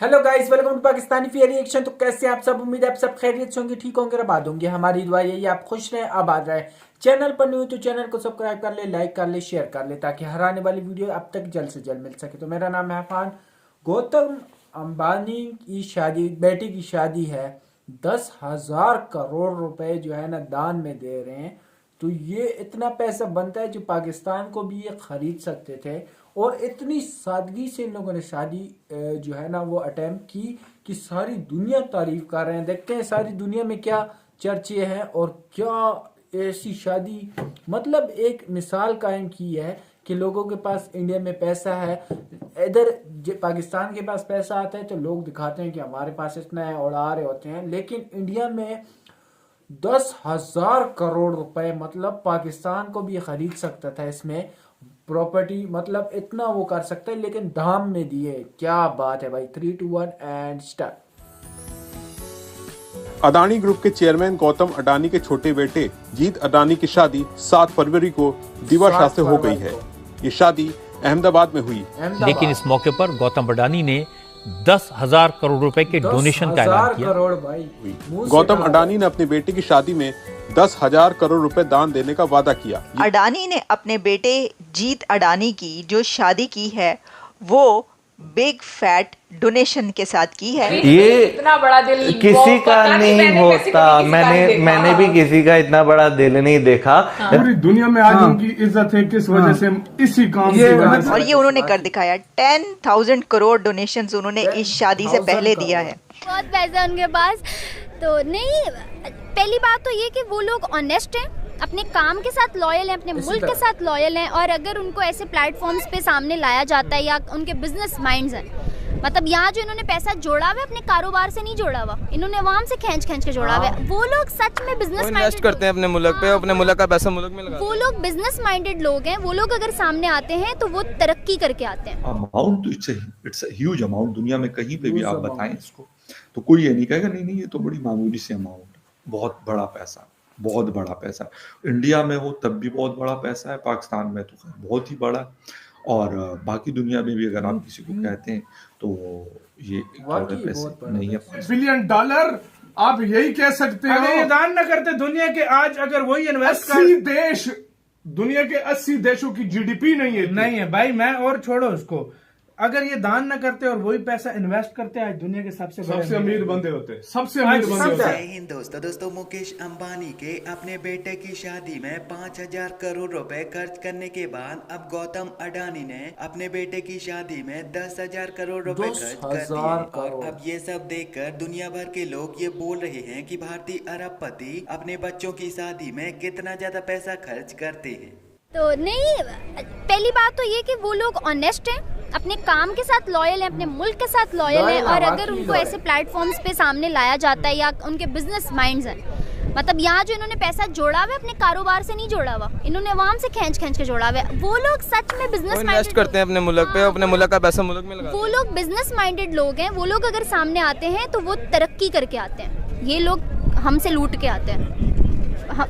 Hello guys, welcome to Pakistani fair reaction. तो कैसे हैं आप सब? उम्मीद है आप सब खैरियत से होंगे, ठीक होंगे और आबाद होंगे। हमारी दुआ यही है आप खुश रहें, आबाद रहें। चैनल पर न्यू तो चैनल को सब्सक्राइब कर ले, लाइक कर ले, शेयर कर ले, ताकि हर आने वाली वीडियो अब तक जल्द से जल्द मिल सके। तो मेरा नाम है अफान। गौतम अंबानी की शादी, बेटी की शादी है, 10,000 करोड़ रुपए जो है ना दान में दे रहे हैं। तो ये इतना पैसा बनता है जो पाकिस्तान को भी ये खरीद सकते थे। और इतनी सादगी से इन लोगों ने शादी जो है ना वो अटेम्प्ट की कि सारी दुनिया तारीफ कर रहे हैं। देखते हैं सारी दुनिया में क्या चर्चे हैं और क्या ऐसी शादी, मतलब एक मिसाल कायम की है कि लोगों के पास इंडिया में पैसा है, इधर पाकिस्तान के पास पैसा आता है तो लोग दिखाते हैं कि हमारे पास इतना है, उड़ा रहे होते हैं। लेकिन इंडिया में 10,000 करोड़ रुपए, मतलब पाकिस्तान को भी खरीद सकता था इसमें प्रॉपर्टी, मतलब इतना वो कर सकता है, लेकिन दाम में दिए। क्या बात है भाई। 3, 2, 1 एंड स्टार्ट। अडानी ग्रुप के चेयरमैन गौतम अडानी के छोटे बेटे जीत अडानी की शादी 7 फरवरी को दीवा शाह से हो गई है। ये शादी अहमदाबाद में हुई, लेकिन इस मौके पर गौतम अडानी ने 10,000 करोड़ रुपए के डोनेशन का ऐलान किया। करोड़ भाई। गौतम अडानी ने अपनी बेटी की शादी में 10,000 करोड़ रुपए दान देने का वादा किया। अडानी ने अपने बेटे जीत अडानी की जो शादी की है वो बिग फैट डोनेशन के साथ की है। ये इतना बड़ा दिल किसी का नहीं होता। मैंने भी किसी का इतना बड़ा दिल नहीं देखा। पूरी दुनिया में आज उनकी इज्जत है, किस वजह से? इसी काम की वजह से। और ये उन्होंने कर दिखाया। 10,000 करोड़ डोनेशंस उन्होंने इस शादी से पहले दिया है। बहुत पैसा उनके पास तो नहीं। पहली बात तो ये कि वो लोग ऑनेस्ट हैं, अपने काम के साथ लॉयल हैं, अपने मुल्क के साथ लॉयल हैं। और अगर उनको ऐसे प्लेटफॉर्म्स पे सामने लाया जाता है या उनके बिजनेस माइंड्स हैं, मतलब यहाँ जो इन्होंने पैसा जोड़ा हुआ है अपने कारोबार से नहीं जोड़ा हुआ, इन्होंने वहाँ से खींच के जोड़ा हुआ है। वो लोग सच में बिजनेस इन्वेस्ट करते हैं अपने मुल्क पे, अपने मुल्क का पैसा मुल्क में लगाते हैं। वो लोग बिजनेस माइंडेड लोग हैं। वो लोग अगर सामने आते हैं तो वो तरक्की करके आते हैं। अमाउंट तो इट्स ह्यूज अमाउंट। दुनिया में कहीं पे भी आप बताएं इसको तो कोई ये नहीं कहेगा नहीं नहीं ये तो बड़ी मामूली सी अमाउंट। बहुत बड़ा पैसा, बहुत बड़ा पैसा। इंडिया में हो तब भी बहुत बड़ा पैसा है, पाकिस्तान में तो बहुत ही बड़ा। और बाकी दुनिया में भी अगर आप किसी को कहते हैं तो ये थोड़े पैसे नहीं है। $1 बिलियन आप यही कह सकते हो। ये दान न करते दुनिया के, आज अगर वही इन्वेस्ट 80 देश, दुनिया के 80 देशों की जीडीपी नहीं है भाई। मैं और छोड़ो उसको, अगर ये दान न करते और वही पैसा इन्वेस्ट करते, आज दुनिया के सबसे अमीर बंदे होते, सबसे अमीर बंदे होते। जय हिंद दोस्तों मुकेश अंबानी के अपने बेटे की शादी में 5,000 करोड़ रुपए खर्च करने के बाद अब गौतम अडानी ने अपने बेटे की शादी में 10,000 करोड़ रुपए खर्च कर दिए। और अब ये सब देखकर दुनिया भर के लोग ये बोल रहे हैं कि भारतीय अरबपति अपने बच्चों की शादी में कितना ज्यादा पैसा खर्च करते हैं। तो नहीं, पहली बात तो ये कि वो लोग ऑनेस्ट हैं, अपने काम के साथ लॉयल हैं, अपने मुल्क के साथ लॉयल हैं। और अगर उनको ऐसे प्लेटफॉर्म्स पे सामने लाया जाता है या उनके बिजनेस माइंड्स हैं, मतलब यहाँ जो इन्होंने पैसा जोड़ा हुआ है अपने कारोबार से नहीं जोड़ा हुआ, इन्होंने वहाँ से खींच के जोड़ा हुआ है। वो लोग सच में बिजनेस इन्वेस्ट करते हैं अपने मुल्क पे, अपने मुल्क का पैसा मुल्क में लगाते हैं। वो लोग बिजनेस माइंडेड लोग हैं। वो लोग अगर सामने आते हैं तो वो तरक्की करके आते हैं। ये लोग हमसे लूट के आते हैं,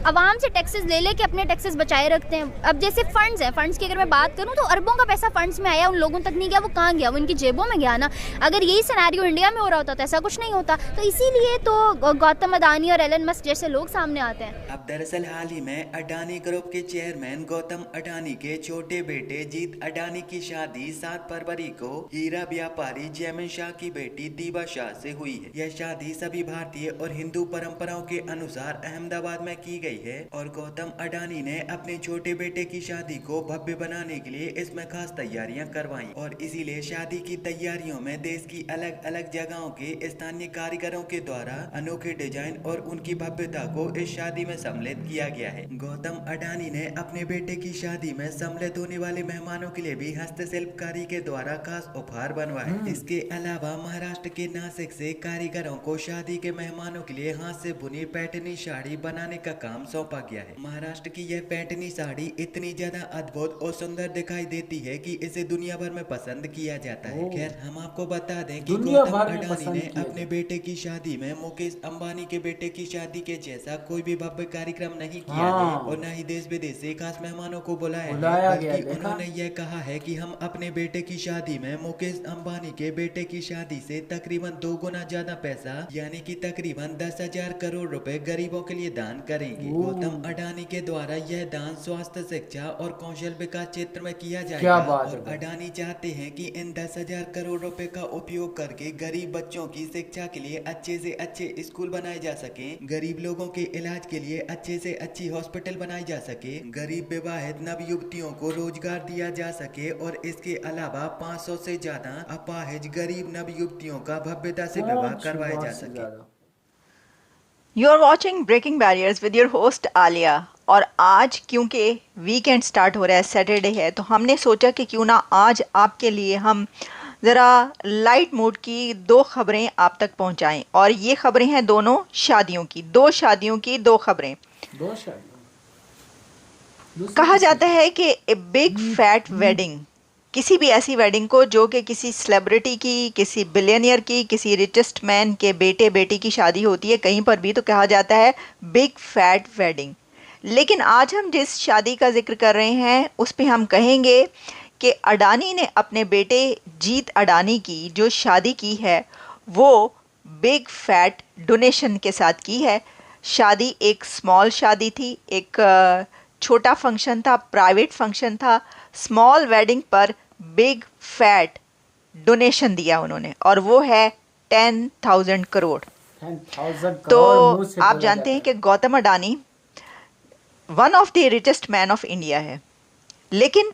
आवाम से टैक्सेस ले लेके अपने टैक्सेस बचाए रखते हैं। अब जैसे फंड्स हैं, फंड्स की अगर मैं बात करूं तो अरबों का पैसा फंड्स में आया, उन लोगों तक नहीं गया। वो कहाँ गया? वो इनकी जेबों में गया ना। अगर यही सिनेरियो इंडिया में हो रहा होता तो ऐसा कुछ नहीं होता। तो इसीलिए तो गौतम अडानी और एलन मस्क जैसे लोग सामने आते हैं। अब दरअसल हाल ही में अडानी ग्रुप के चेयरमैन गौतम अडानी के छोटे बेटे जीत अडानी की शादी 7 फरवरी को हीरा व्यापारी जयमन शाह की बेटी दीवा शाह से हुई है। यह शादी सभी भारतीय और हिंदू परंपराओं के अनुसार अहमदाबाद में की गई है। और गौतम अडानी ने अपने छोटे बेटे की शादी को भव्य बनाने के लिए इसमें खास तैयारियां करवाई। और इसीलिए शादी की तैयारियों में देश की अलग अलग जगहों के स्थानीय कारीगरों के द्वारा अनोखे डिजाइन और उनकी भव्यता को इस शादी में सम्मिलित किया गया है। गौतम अडानी ने अपने बेटे की शादी में सम्मिलित होने वाले मेहमानों के लिए भी हस्तशिल्पकारी के द्वारा खास उपहार बनवाए। इसके अलावा महाराष्ट्र के नासिक से कारीगरों को शादी के मेहमानों के लिए हाथ से बुनी पैठनी साड़ी बनाने का काम सौंपा गया है। महाराष्ट्र की यह पैठनी साड़ी इतनी ज्यादा अद्भुत और सुंदर दिखाई देती है कि इसे दुनिया भर में पसंद किया जाता है। खैर, हम आपको बता दें कि दुनिया गौतम भर में अडानी पसंद ने किया अपने बेटे की शादी में मुकेश अंबानी के बेटे की शादी के जैसा कोई भी भव्य कार्यक्रम नहीं किया है और न ही देश विदेश से खास मेहमानों को बुलाया है, बल्कि उन्होंने यह कहा है कि हम अपने बेटे की शादी में मुकेश अंबानी के बेटे की शादी से तकरीबन 2 गुना ज्यादा पैसा यानी कि तकरीबन 10,000 करोड़ रुपए गरीबों के लिए दान करेंगे। गौतम अडानी के द्वारा यह दान स्वास्थ्य, शिक्षा और कौशल विकास क्षेत्र में किया जाएगा और अडानी चाहते हैं कि इन 10,000 करोड़ रुपए का उपयोग करके गरीब बच्चों की शिक्षा के लिए अच्छे से अच्छे स्कूल बनाए जा सके, गरीब लोगों के इलाज के लिए अच्छे से अच्छी हॉस्पिटल बनाई जा सके, गरीब विवाहित नव युवतियों को रोजगार दिया जा सके और इसके अलावा 500 से ज्यादा अपाहिज गरीब नव युवतियों का भव्यता से विवाह करवाया जा सके। You are watching breaking barriers with your host Alia. और आज क्योंकि वीकेंड स्टार्ट हो रहा है, सैटरडे है, तो हमने सोचा कि क्यों ना आज आपके लिए हम ज़रा लाइट मूड की 2 खबरें आप तक पहुंचाएं। और ये खबरें हैं दोनों शादियों की, 2 शादियों की 2 खबरें। 2 शादियों। कहा जाता है कि ए बिग फैट वेडिंग, किसी भी ऐसी वेडिंग को जो कि किसी सेलिब्रिटी की, किसी बिलियनियर की, किसी रिचेस्ट मैन के बेटे बेटी की शादी होती है कहीं पर भी, तो कहा जाता है बिग फैट वेडिंग। लेकिन आज हम जिस शादी का जिक्र कर रहे हैं उस पे हम कहेंगे कि अडानी ने अपने बेटे जीत अडानी की जो शादी की है वो बिग फैट डोनेशन के साथ की है। शादी एक स्मॉल शादी थी, एक छोटा फंक्शन था, प्राइवेट फंक्शन था। स्मॉल वेडिंग पर बिग फैट डोनेशन दिया उन्होंने और वो है 10,000 करोड़। तो आप जानते हैं कि Gautam Adani one of the richest man of India है, लेकिन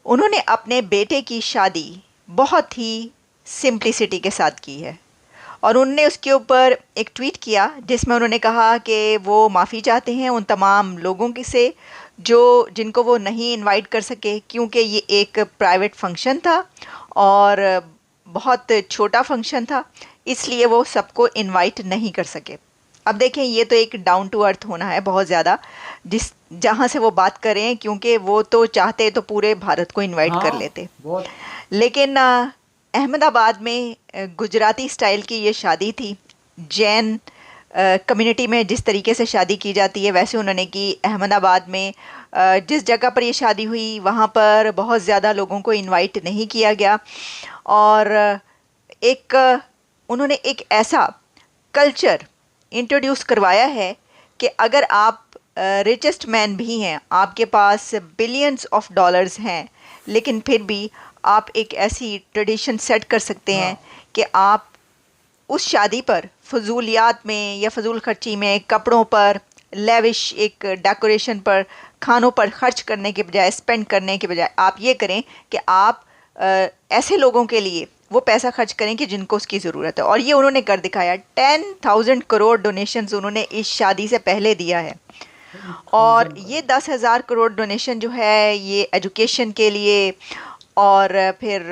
उन्होंने अपने बेटे की शादी बहुत ही सिंप्लिसिटी के साथ की है और उनने उसके ऊपर एक ट्वीट किया जिसमें उन्होंने कहा कि वो माफ़ी चाहते हैं उन तमाम लोगों की से जिनको वो नहीं इनवाइट कर सके, क्योंकि ये एक प्राइवेट फंक्शन था और बहुत छोटा फंक्शन था, इसलिए वो सबको इनवाइट नहीं कर सके। अब देखें, ये तो एक डाउन टू अर्थ होना है बहुत ज़्यादा, जहाँ से वो बात करें, क्योंकि वो तो चाहते तो पूरे भारत को इनवाइट कर लेते। लेकिन अहमदाबाद में गुजराती स्टाइल की ये शादी थी। जैन कम्युनिटी में जिस तरीके से शादी की जाती है वैसे उन्होंने की। अहमदाबाद में जिस जगह पर ये शादी हुई वहाँ पर बहुत ज़्यादा लोगों को इनवाइट नहीं किया गया और उन्होंने एक ऐसा कल्चर इंट्रोड्यूस करवाया है कि अगर आप रिचेस्ट मैन भी हैं, आपके पास बिलियंस ऑफ डॉलर्स हैं, लेकिन फिर भी आप एक ऐसी ट्रेडिशन सेट कर सकते हैं कि आप उस शादी पर फजूलियात में या फजूल खर्ची में, कपड़ों पर, लेविश एक डेकोरेशन पर, खानों पर खर्च करने के बजाय, स्पेंड करने के बजाय आप ये करें कि आप ऐसे लोगों के लिए वो पैसा खर्च करें कि जिनको उसकी ज़रूरत है। और ये उन्होंने कर दिखाया। 10,000 करोड़ डोनेशंस उन्होंने इस शादी से पहले दिया है और ये 10,000 करोड़ डोनेशन जो है ये एजुकेशन के लिए और फिर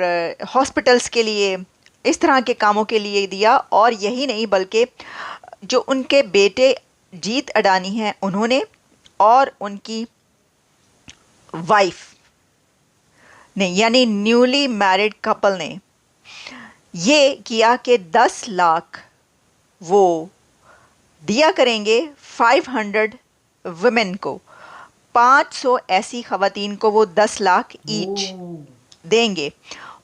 हॉस्पिटल्स के लिए, इस तरह के कामों के लिए दिया। और यही नहीं बल्कि जो उनके बेटे जीत अडानी हैं उन्होंने और उनकी वाइफ ने, यानी न्यूली मैरिड कपल ने ये किया कि 10 लाख वो दिया करेंगे 500 वुमेन को, 500 ऐसी ख़वातीन को वो 10 लाख ईच देंगे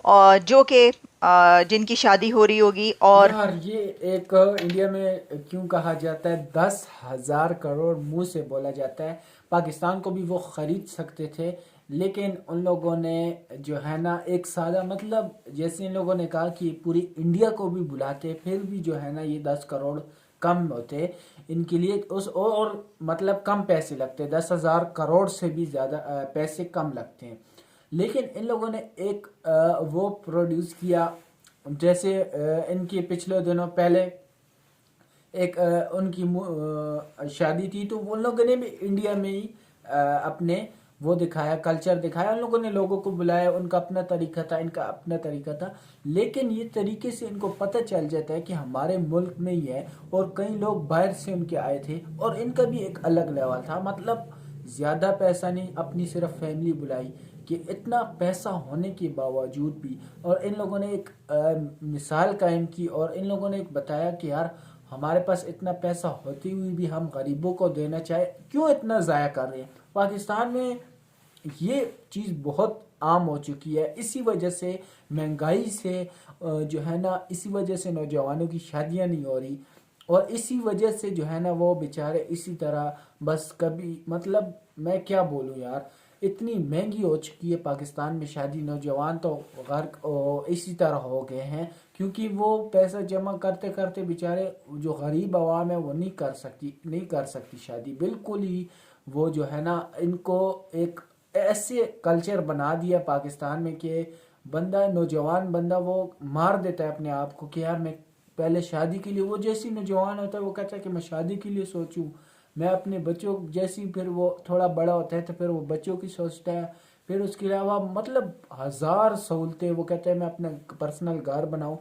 और जो कि जिनकी शादी हो रही होगी। और यार ये एक इंडिया में क्यों कहा जाता है 10,000 करोड़ मुंह से बोला जाता है। पाकिस्तान को भी वो खरीद सकते थे, लेकिन उन लोगों ने जो है ना एक सादा, मतलब जैसे इन लोगों ने कहा कि पूरी इंडिया को भी बुलाते फिर भी जो है ना ये 10 करोड़ कम होते इनके लिए, उस और मतलब कम पैसे लगते, 10,000 करोड़ से भी ज़्यादा पैसे कम लगते हैं। लेकिन इन लोगों ने एक वो प्रोड्यूस किया, जैसे इनके पिछले दिनों पहले एक उनकी शादी थी तो उन लोगों ने भी इंडिया में ही अपने वो दिखाया, कल्चर दिखाया, उन लोगों ने लोगों को बुलाया, उनका अपना तरीका था, इनका अपना तरीका था। लेकिन ये तरीके से इनको पता चल जाता है कि हमारे मुल्क में ही है, और कई लोग बाहर से उनके आए थे और इनका भी एक अलग लेवल था। मतलब ज़्यादा पैसा नहीं, अपनी सिर्फ फैमिली बुलाई कि इतना पैसा होने के बावजूद भी, और इन लोगों ने एक मिसाल कायम की, और इन लोगों ने एक बताया कि यार हमारे पास इतना पैसा होते हुए भी हम गरीबों को देना चाहे, क्यों इतना ज़ाया कर रहे हैं। पाकिस्तान में ये चीज़ बहुत आम हो चुकी है। इसी वजह से महंगाई से जो है ना, इसी वजह से नौजवानों की शादियां नहीं हो रही, और इसी वजह से जो है ना वो बेचारे इसी तरह बस कभी, मतलब मैं क्या बोलूँ यार, इतनी महंगी हो चुकी है पाकिस्तान में शादी। नौजवान तो गर्क इसी तरह हो गए हैं, क्योंकि वो पैसा जमा करते करते बेचारे जो गरीब आवाम है वो नहीं कर सकती शादी बिल्कुल ही। वो जो है ना, इनको एक ऐसे कल्चर बना दिया पाकिस्तान में कि बंदा, नौजवान बंदा वो मार देता है अपने आप को कि यार मैं पहले शादी के लिए, वो जैसी नौजवान होता है वो कहता है कि मैं शादी के लिए सोचूं, मैं अपने बच्चों जैसी, फिर वो थोड़ा बड़ा होता है तो फिर वो बच्चों की सोचता है, फिर उसके अलावा मतलब हजार सहूलतें, वो कहता है मैं अपना पर्सनल घर बनाऊं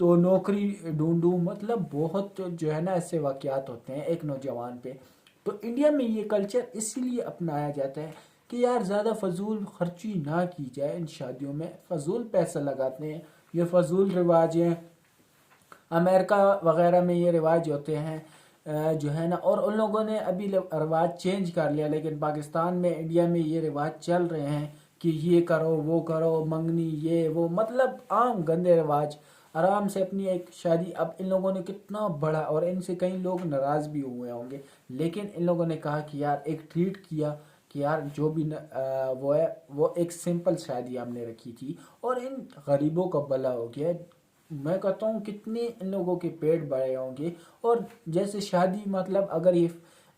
तो नौकरी ढूंढूं, मतलब बहुत जो है ना ऐसे वाकयात होते हैं एक नौजवान पे। तो इंडिया में ये कल्चर इसीलिए अपनाया जाता है कि यार ज़्यादा फजूल खर्ची ना की जाए इन शादियों में, फजूल पैसा लगाते हैं, ये फजूल रिवाज हैं। अमेरिका वगैरह में ये रिवाज होते हैं जो है ना, और उन लोगों ने अभी रिवाज चेंज कर लिया, लेकिन पाकिस्तान में, इंडिया में ये रिवाज चल रहे हैं कि ये करो वो करो, मंगनी ये वो, मतलब आम गंदे रिवाज। आराम से अपनी एक शादी, अब इन लोगों ने कितना बड़ा, और इनसे कई लोग नाराज़ भी हुए होंगे, लेकिन इन लोगों ने कहा कि यार एक ट्रीट किया कि यार जो भी वो है, वो एक सिंपल शादी हमने रखी थी और इन गरीबों का भला हो गया। मैं कहता हूँ कितने इन लोगों के पेट बड़े होंगे। और जैसे शादी, मतलब अगर ये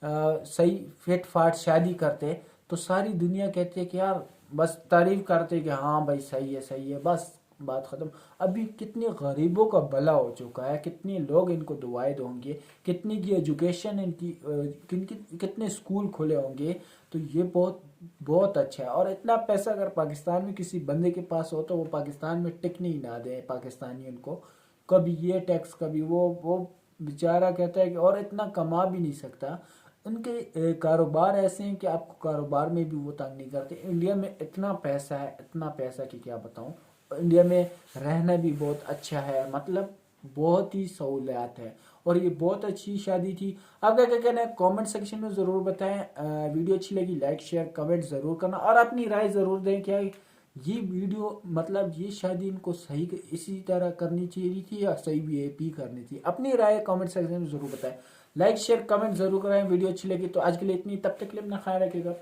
सही फिट फाट शादी करते तो सारी दुनिया कहती है कि यार बस तारीफ करते कि हाँ भाई सही है, बस बात ख़त्म। अभी कितने गरीबों का भला हो चुका है, कितने लोग इनको दुआएं होंगे, कितनी की एजुकेशन इनकी, कितने स्कूल खुले होंगे। तो ये बहुत अच्छा है। और इतना पैसा अगर पाकिस्तान में किसी बंदे के पास हो तो वो पाकिस्तान में टिकने ही ना दे पाकिस्तानी उनको, कभी ये टैक्स कभी वो बेचारा कहता है कि, और इतना कमा भी नहीं सकता। उनके कारोबार ऐसे हैं कि आपको कारोबार में भी वो तंग नहीं करते। इंडिया में इतना पैसा कि क्या बताऊं। इंडिया में रहना भी बहुत अच्छा है, मतलब बहुत ही सहूलियत है, और ये बहुत अच्छी शादी थी। आपका क्या कहना है कमेंट सेक्शन में ज़रूर बताएं। वीडियो अच्छी लगी लाइक शेयर कमेंट ज़रूर करना, और अपनी राय ज़रूर दें क्या ये वीडियो, मतलब ये शादी इनको सही इसी तरह करनी चाहिए थी या सही वीआईपी करनी थी। अपनी राय कमेंट सेक्शन में ज़रूर बताएं। लाइक शेयर कमेंट ज़रूर करें। वीडियो अच्छी लगी तो आज के लिए इतनी, तब तक के लिए अपना ख्याल रखिएगा।